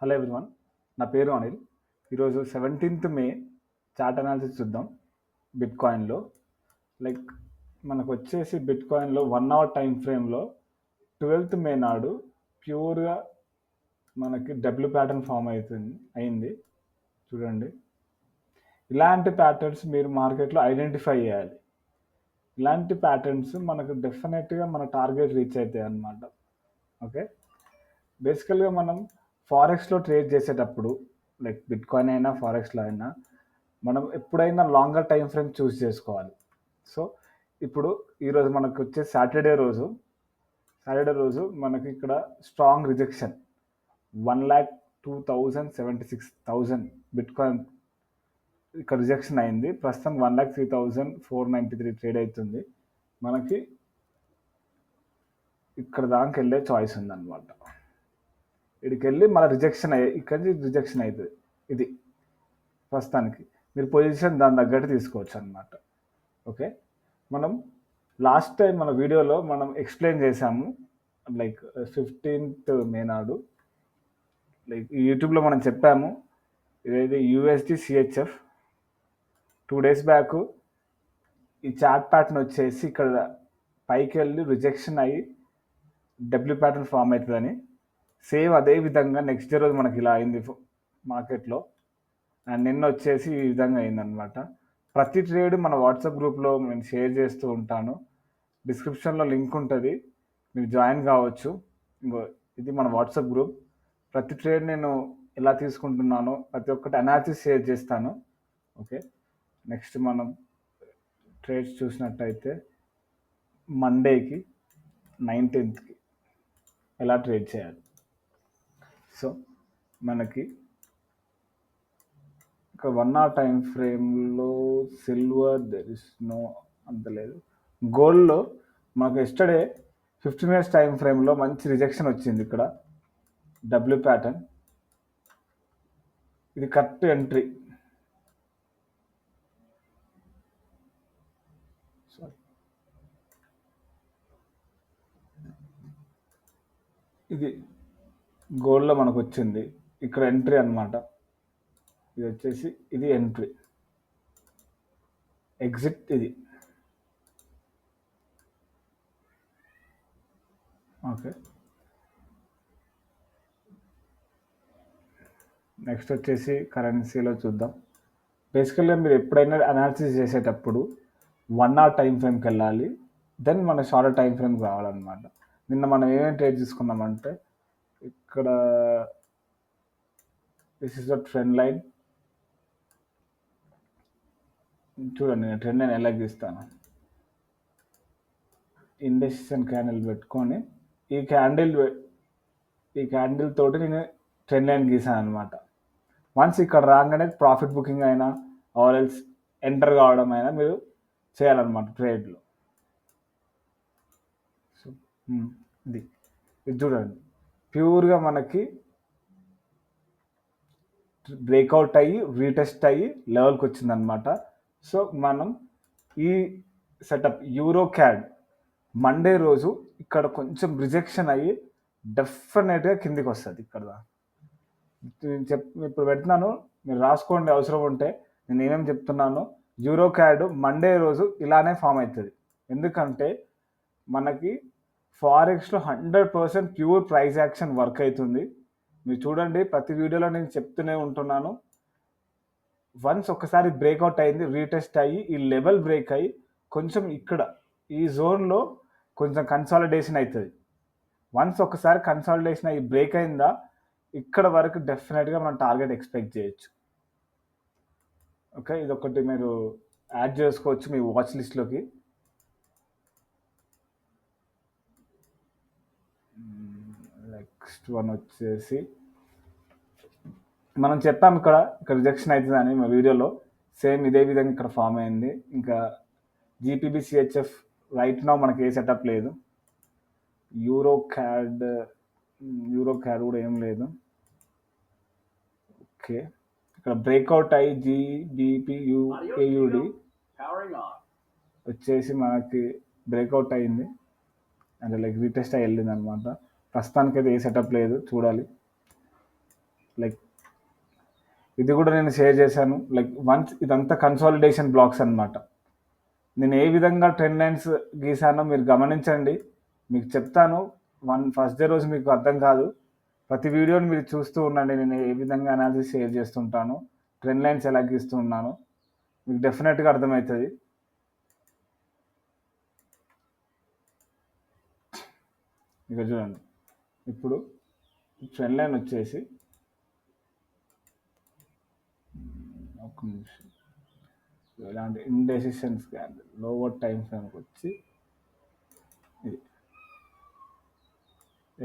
Hello everyone, నా పేరు అనిల్. ఈరోజు 17th మే చార్ట్ అనాలిసిస్ చూద్దాం. బిట్ కాయిన్లో లైక్ మనకు వచ్చేసి బిట్ కాయిన్లో 1 hour టైం ఫ్రేమ్లో 12th మే నాడు ప్యూర్గా మనకి డబ్ల్యూ ప్యాటర్న్ ఫామ్ అయింది. చూడండి, ఇలాంటి ప్యాటర్న్స్ మీరు మార్కెట్లో ఐడెంటిఫై చేయాలి. ఇలాంటి ప్యాటర్న్స్ మనకు డెఫినెట్గా మన టార్గెట్ రీచ్ అవుతాయి అన్నమాట. ఓకే, బేసికల్గా మనం ఫారెక్స్లో ట్రేడ్ చేసేటప్పుడు లైక్ బిట్ కాయిన్ అయినా ఫారెక్స్లో అయినా మనం ఎప్పుడైనా లాంగర్ టైం ఫ్రేమ్ చూస్ చేసుకోవాలి. సో ఇప్పుడు ఈరోజు మనకు వచ్చే సాటర్డే రోజు మనకి ఇక్కడ స్ట్రాంగ్ రిజెక్షన్ 1,02,76,000 బిట్ కాయిన్ ఇక్కడ రిజెక్షన్ అయింది. ప్రస్తుతం 1,03,493 ట్రేడ్ అవుతుంది. మనకి ఇక్కడ దానికి వెళ్ళే చాయిస్ ఉందన్నమాట. ఇక్కడికి వెళ్ళి మన రిజెక్షన్ ఇక్కడి నుంచి రిజెక్షన్ అవుతుంది. ఇది ప్రస్తుతానికి మీరు పొజిషన్ దాని తగ్గట్టు తీసుకోవచ్చు అన్నమాట. ఓకే, మనం లాస్ట్ టైం మన వీడియోలో మనం ఎక్స్ప్లెయిన్ చేసాము. లైక్ 15th మే నాడు లైక్ యూట్యూబ్లో మనం చెప్పాము, ఇదైతే యూఎస్డి సిహెచ్ఎఫ్ 2 days బ్యాక్ ఈ చార్ట్ ప్యాటర్న్ వచ్చేసి ఇక్కడ పైకి వెళ్ళి రిజెక్షన్ అయ్యి డబ్ల్యూ ప్యాటర్న్ ఫామ్ అవుతుందని. సేమ్ అదే విధంగా నెక్స్ట్ డే రోజు మనకి ఇలా అయింది మార్కెట్లో. అండ్ నిన్న వచ్చేసి ఈ విధంగా అయిందనమాట. ప్రతి ట్రేడ్ మన వాట్సాప్ గ్రూప్లో నేను షేర్ చేస్తూ ఉంటాను. డిస్క్రిప్షన్లో లింక్ ఉంటుంది, మీరు జాయిన్ కావచ్చు. ఇంకో ఇది మన వాట్సాప్ గ్రూప్. ప్రతి ట్రేడ్ నేను ఎలా తీసుకుంటున్నానో ప్రతి ఒక్కటి అనాలిసిస్ షేర్ చేస్తాను. ఓకే, నెక్స్ట్ మనం ట్రేడ్స్ చూసినట్టయితే మండేకి 19th ఎలా ట్రేడ్ చేయాలి. సో మనకి ఒక 1 hour టైం ఫ్రేమ్లో సిల్వర్ దెర్ ఇస్ నో అంత లేదు. గోల్డ్లో మనకు ఎస్టర్డే 15 minutes టైం ఫ్రేమ్లో మంచి రిజెక్షన్ వచ్చింది. ఇక్కడ డబ్ల్యూ ప్యాటర్న్, ఇది కరెక్ట్ ఎంట్రీ. ఇది గోల్డ్లో మనకు వచ్చింది, ఇక్కడ ఎంట్రీ అన్నమాట. ఇది వచ్చేసి ఇది ఎంట్రీ, ఎగ్జిట్ ఇది. ఓకే, నెక్స్ట్ వచ్చేసి కరెన్సీలో చూద్దాం. బేసికల్గా మీరు ఎప్పుడైనా అనాలిసిస్ చేసేటప్పుడు 1 hour టైం ఫ్రేమ్కి వెళ్ళాలి, దెన్ మన షార్ట్ టైం ఫ్రేమ్కి రావాలన్నమాట. నిన్న మనం ఏమేమి ట్రేడ్ తీసుకున్నామంటే ఇక్కడ this is the trend line. చూడండి, నేను ట్రెండ్ లైన్ ఎలా గీస్తాను. ఇండెసిషన్ క్యాండిల్ పెట్టుకొని ఈ క్యాండిల్ తోటి నేను ట్రెండ్ లైన్ గీసాను అనమాట. వన్స్ ఇక్కడ రాగానే ప్రాఫిట్ బుకింగ్ అయినా ఆర్ ఎల్స్ ఎంటర్ కావడం అయినా మీరు చేయాలన్నమాట ట్రేడ్లో. సో ఇది చూడండి, ప్యూర్గా మనకి బ్రేక్అవుట్ అయ్యి రీటెస్ట్ అయ్యి లెవెల్కి వచ్చిందనమాట. సో మనం ఈ సెటప్ యూరో క్యాడ్ మండే రోజు ఇక్కడ కొంచెం రిజెక్షన్ అయ్యి డెఫినెట్గా కిందికి వస్తుంది. ఇక్కడ ఇప్పుడు పెడుతున్నాను, మీరు రాసుకోండి అవసరం ఉంటే. నేను ఏమేమి చెప్తున్నాను, యూరో క్యాడ్ మండే రోజు ఇలానే ఫామ్ అవుతుంది. ఎందుకంటే మనకి ఫారెక్స్లో 100% ప్యూర్ ప్రైస్ యాక్షన్ వర్క్ అవుతుంది. మీరు చూడండి, ప్రతి వీడియోలో నేను చెప్తూనే ఉంటున్నాను. వన్స్ ఒకసారి బ్రేక్అవుట్ అయింది, రీటెస్ట్ అయ్యి ఈ లెవెల్ బ్రేక్ అయ్యి కొంచెం ఇక్కడ ఈ జోన్లో కొంచెం కన్సాలిడేషన్ అవుతుంది. వన్స్ ఒకసారి కన్సాలిడేషన్ అయ్యి బ్రేక్ అయిందా, ఇక్కడ వరకు డెఫినెట్గా మనం టార్గెట్ ఎక్స్పెక్ట్ చేయొచ్చు. ఓకే, ఇదొకటి మీరు యాడ్ చేసుకోవచ్చు మీ వాచ్ లిస్ట్లోకి. నెక్స్ట్ వన్ వచ్చేసి మనం చెప్పాము ఇక్కడ రిజెక్షన్ అవుతుందని మా వీడియోలో. సేమ్ ఇదే విధంగా ఇక్కడ ఫామ్ అయింది. ఇంకా జీపీబీ సిహెచ్ఎఫ్ రైట్ నౌ మనకి ఏ సెటప్ లేదు. యూరో క్యాడ్ కూడా ఏం లేదు. ఓకే, ఇక్కడ బ్రేక్అవుట్ అయ్యి జీబీపీయూఏయుడి వచ్చేసి మనకి బ్రేక్అవుట్ అయింది, అంటే లైక్ రీటెస్ట్ అయ్యి వెళ్ళింది అనమాట. ప్రస్తుతానికి అయితే ఏ సెటప్ లేదు, చూడాలి. లైక్ ఇది కూడా నేను షేర్ చేశాను. లైక్ వన్స్ ఇదంతా కన్సాలిడేషన్ బ్లాక్స్ అన్నమాట. నేను ఏ విధంగా ట్రెండ్ లైన్స్ గీసానో మీరు గమనించండి. మీకు చెప్తాను. ఫస్ట్ డే రోజు మీకు అర్థం కాదు. ప్రతి వీడియోని మీరు చూస్తూ ఉండండి. నేను ఏ విధంగా అనాలిసిస్ షేర్ చేస్తుంటాను, ట్రెండ్ లైన్స్ ఎలా గీస్తూ ఉన్నాను, మీకు డెఫినెట్గా అర్థమవుతుంది. ఇక చూడండి, ఇప్పుడు ట్రెండ్ లైన్ వచ్చేసి ఒక నిమిషం, ఇలాంటి ఇండెసిషన్స్ క్యాండిల్ లోవర్ టైం ఫ్రేమ్కి వచ్చి ఇది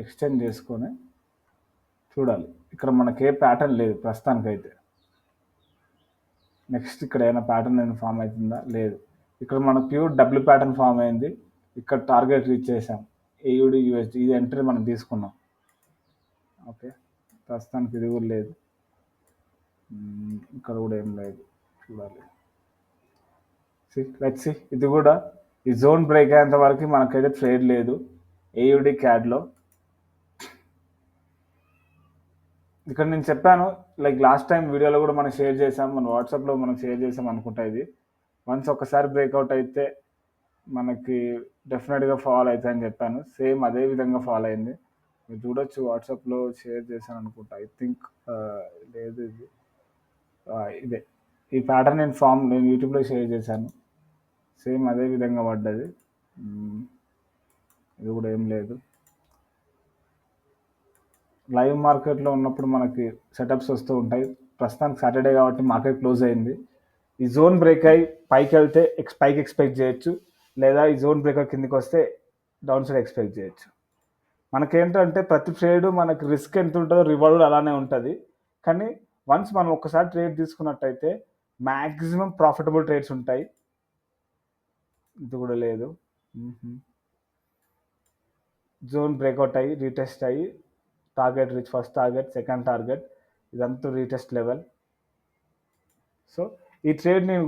ఎక్స్టెండ్ చేసుకొని చూడాలి. ఇక్కడ మనకి ఏ ప్యాటర్న్ లేదు ప్రస్తుతానికైతే. నెక్స్ట్ ఇక్కడ ఏమైనా ప్యాటర్న్ ఏమైనా ఫామ్ అవుతుందా? లేదు. ఇక్కడ మనకు ప్యూర్ డబ్ల్యూ ప్యాటర్న్ ఫామ్ అయింది. ఇక్కడ టార్గెట్ రీచ్ చేసాం. ఏయుడి యూఎస్డి ఇది ఎంట్రీ మనం తీసుకున్నాం. ఓకే, ప్రస్తుతానికి ఇది కూడా లేదు. ఇక్కడ కూడా ఏం లేదు, చూడాలి. Let's see. ఇది కూడా ఈ జోన్ బ్రేక్ అయ్యేంత వరకు మనకైతే ట్రేడ్ లేదు ఏయుడి క్యాడ్లో. ఇక్కడ నేను చెప్పాను, లైక్ లాస్ట్ టైం వీడియోలో కూడా మనం షేర్ చేసాం, మన వాట్సాప్లో మనం షేర్ చేసాం అనుకుంటా. ఇది వన్స్ ఒకసారి బ్రేక్అవుట్ అయితే మనకి డెఫినెట్గా ఫాలో అవుతుంది అని చెప్పాను. సేమ్ అదే విధంగా ఫాలో అయింది. మీరు చూడొచ్చు, వాట్సాప్లో షేర్ చేశాను అనుకుంటా. ఐ థింక్ లేదు, ఇది ఇదే ఈ ప్యాటర్న్ నేను యూట్యూబ్లో షేర్ చేశాను. సేమ్ అదే విధంగా పడ్డది. ఇది కూడా ఏం లేదు. లైవ్ మార్కెట్లో ఉన్నప్పుడు మనకి సెటప్స్ వస్తూ ఉంటాయి. ప్రస్తుతానికి సాటర్డే కాబట్టి మార్కెట్ క్లోజ్ అయింది. ఈ జోన్ బ్రేక్ అయ్యి పైకి వెళ్తే పైకి ఎక్స్పెక్ట్ చేయొచ్చు, లేదా ఈ జోన్ బ్రేక్ అయ్యి కిందికి వస్తే డౌన్ సైడ్ ఎక్స్పెక్ట్ చేయొచ్చు. మనకేంటంటే ప్రతి ట్రేడ్ మనకి రిస్క్ ఎంత ఉంటుందో రివార్డ్ అలానే ఉంటుంది. కానీ వన్స్ మనం ఒక్కసారి ట్రేడ్ తీసుకున్నట్టయితే మ్యాక్సిమం ప్రాఫిటబుల్ ట్రేడ్స్ ఉంటాయి. ఇది కూడా లేదు. జోన్ బ్రేక్అవుట్ అయ్యి రీటెస్ట్ అయ్యి target reach, first target, second target, ఇదంతా రీటెస్ట్ లెవెల్. సో ఈ ట్రేడ్ నేను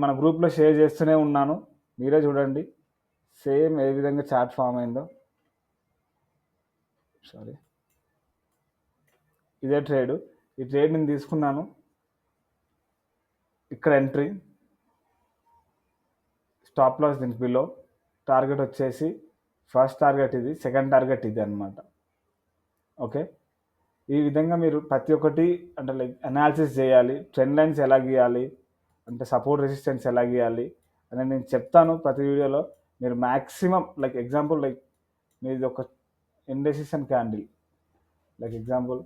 మన గ్రూప్లో షేర్ చేస్తూనే ఉన్నాను, మీరే చూడండి సేమ్ ఏ విధంగా చార్ట్ ఫామ్ అయిందో. సారీ, ఇదే ట్రేడ్. ఈ ట్రేడ్ నేను తీసుకున్నాను. ఇక్కడ ఎంట్రీ, స్టాప్ లాస్ దీనికి బిలో, టార్గెట్ వచ్చేసి ఫస్ట్ టార్గెట్ ఇది, సెకండ్ టార్గెట్ ఇది అనమాట. ఓకే, ఈ విధంగా మీరు ప్రతి ఒక్కటి అంటే లైక్ అనాలిసిస్ చేయాలి. ట్రెండ్ లైన్స్ ఎలా గీయాలి, అంటే సపోర్ట్ రెసిస్టెన్స్ ఎలా గీయాలి అని నేను చెప్తాను ప్రతి వీడియోలో. మీరు మ్యాక్సిమం లైక్ ఎగ్జాంపుల్, లైక్ మీది ఒక ఇండెసిషన్ క్యాండిల్, లైక్ ఎగ్జాంపుల్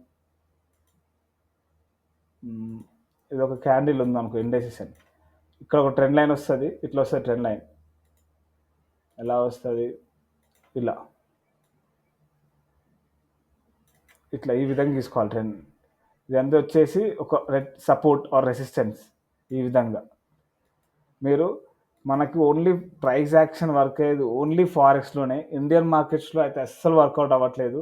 ఇది ఒక క్యాండిల్ ఉంది అనుకో, ఇండెసిషన్. ఇక్కడ ఒక ట్రెండ్ లైన్ వస్తుంది, ఇట్లా వస్తుంది ట్రెండ్ లైన్. ఎలా వస్తుంది? ఇలా, ఇట్లా ఈ విధంగా తీసుకోవాలి ట్రెండ్. ఇదంతా వచ్చేసి ఒక సపోర్ట్ ఆర్ రెసిస్టెన్స్. ఈ విధంగా మీరు మనకి ఓన్లీ ప్రైస్ యాక్షన్ వర్క్ అయ్యేది ఓన్లీ ఫారెక్స్లోనే. ఇండియన్ మార్కెట్స్లో అయితే అస్సలు వర్కౌట్ అవ్వట్లేదు.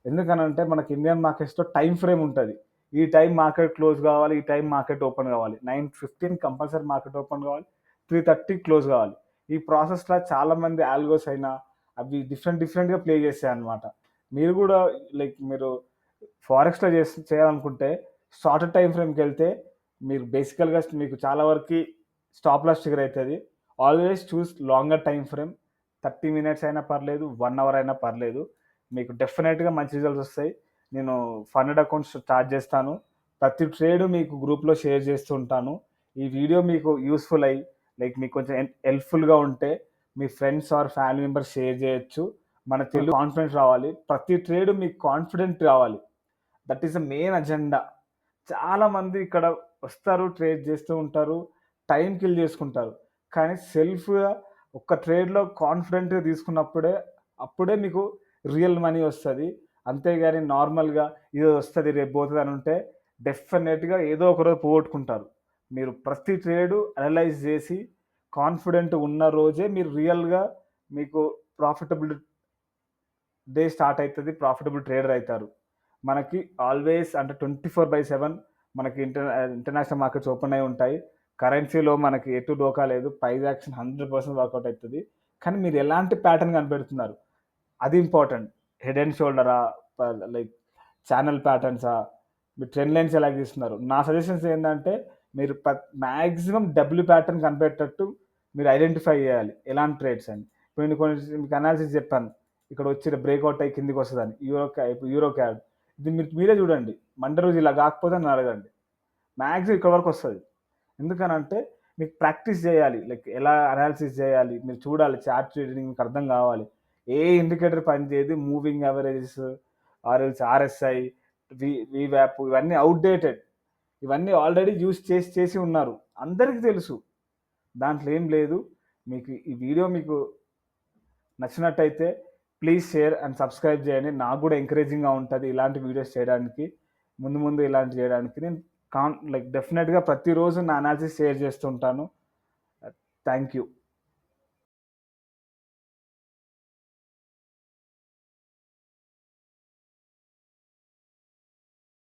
ఎందుకనంటే మనకి ఇండియన్ మార్కెట్స్లో టైం ఫ్రేమ్ ఉంటుంది. ఈ టైం మార్కెట్ క్లోజ్ కావాలి, ఈ టైం మార్కెట్ ఓపెన్ కావాలి. 9:15 కంపల్సరీ మార్కెట్ ఓపెన్ కావాలి, 3:30 క్లోజ్ కావాలి. ఈ ప్రాసెస్లో చాలామంది ఆల్గోస్ అయినా అవి డిఫరెంట్గా ప్లే చేస్తాయి అన్నమాట. మీరు కూడా లైక్ మీరు ఫారెక్స్లో చేయాలనుకుంటే షార్ట్ టైం ఫ్రేమ్కి వెళ్తే మీరు బేసికల్గా మీకు చాలా వరకు స్టాప్ లాస్ ట్రిగర్ అవుతుంది. ఆల్వేస్ చూస్ లాంగర్ టైం ఫ్రేమ్. 30 minutes అయినా పర్లేదు, 1 hour అయినా పర్లేదు, మీకు డెఫినెట్గా మంచి రిజల్ట్స్ వస్తాయి. నేను ఫండెడ్ అకౌంట్స్ స్టార్ట్ చేస్తాను. ప్రతి ట్రేడ్ మీకు గ్రూప్లో షేర్ చేస్తూ ఉంటాను. ఈ వీడియో మీకు యూస్ఫుల్ అయ్యి లైక్ మీకు కొంచెం హెల్ప్ఫుల్గా ఉంటే మీ friends or family members share చేయొచ్చు. మన తెలుగు కాన్ఫిడెన్స్ రావాలి, ప్రతి ట్రేడ్ మీకు కాన్ఫిడెంట్ రావాలి. That is the main agenda. చాలామంది ఇక్కడ వస్తారు, ట్రేడ్ చేస్తూ ఉంటారు, టైం కిల్ చేసుకుంటారు. కానీ సెల్ఫ్గా ఒక్క ట్రేడ్లో కాన్ఫిడెంట్గా తీసుకున్నప్పుడే అప్పుడే మీకు రియల్ మనీ వస్తుంది. అంతేగాని నార్మల్గా ఇది వస్తుంది రేపు పోతుంది అని ఉంటే డెఫినెట్గా ఏదో ఒకరోజు పోగొట్టుకుంటారు. మీరు ప్రతి ట్రేడు అనలైజ్ చేసి కాన్ఫిడెంట్ ఉన్న రోజే మీరు రియల్గా మీకు ప్రాఫిటబుల్ డే స్టార్ట్ అవుతుంది, ప్రాఫిటబుల్ ట్రేడర్ అవుతారు. మనకి ఆల్వేస్ అంటే 24/7 మనకి ఇంటర్నేషనల్ మార్కెట్స్ ఓపెన్ అయి ఉంటాయి. కరెన్సీలో మనకి ఎటు డోకా లేదు, ప్రైస్ యాక్షన్ 100% వర్కౌట్ అవుతుంది. కానీ మీరు ఎలాంటి ప్యాటర్న్ కనిపెడుతున్నారు అది ఇంపార్టెంట్. హెడ్ అండ్ షోల్డరా, లైక్ ఛానల్ ప్యాటర్న్సా, మీరు ట్రెండ్ లైన్స్ ఎలా గీస్తున్నారు. నా సజెషన్స్ ఏంటంటే మీరు మ్యాక్సిమం డబ్ల్యూ ప్యాటర్న్ కనిపెట్టేటట్టు మీరు ఐడెంటిఫై చేయాలి ఎలాంటి ట్రేడ్స్ అని. ఇప్పుడు నేను కొన్ని మీకు అనాలిసిస్ చెప్పాను, ఇక్కడ వచ్చి బ్రేక్అవుట్ అయ్యి కిందికి వస్తుందని. యూరో క్యాడ్ ఇది మీరే చూడండి, మండే రోజు ఇలా కాకపోతే నన్ను అడగండి, మ్యాక్సిమం ఇక్కడ వరకు వస్తుంది. ఎందుకనంటే మీకు ప్రాక్టీస్ చేయాలి, లైక్ ఎలా అనాలిసిస్ చేయాలి మీరు చూడాలి, చార్ట్ ట్రేడింగ్ మీకు అర్థం కావాలి. ఏ ఇండికేటర్ పనిచేయదు, మూవింగ్ యావరేజెస్ ఆర్ఎల్స్ ఆర్ఎస్ఐ వీవ్యాప్ ఇవన్నీ అవుట్డేటెడ్, ఇవన్నీ ఆల్రెడీ యూస్ చేసి ఉన్నారు, అందరికీ తెలుసు, దాంట్లో ఏం లేదు. మీకు ఈ వీడియో మీకు నచ్చినట్టయితే ప్లీజ్ షేర్ అండ్ సబ్స్క్రైబ్ చేయండి, నాకు కూడా ఎంకరేజింగ్గా ఉంటుంది ఇలాంటి వీడియోస్ చేయడానికి, ముందు ఇలాంటి చేయడానికి. నేను డెఫినెట్గా ప్రతిరోజు నా అనాలిసిస్ షేర్ చేస్తుంటాను. Thank you.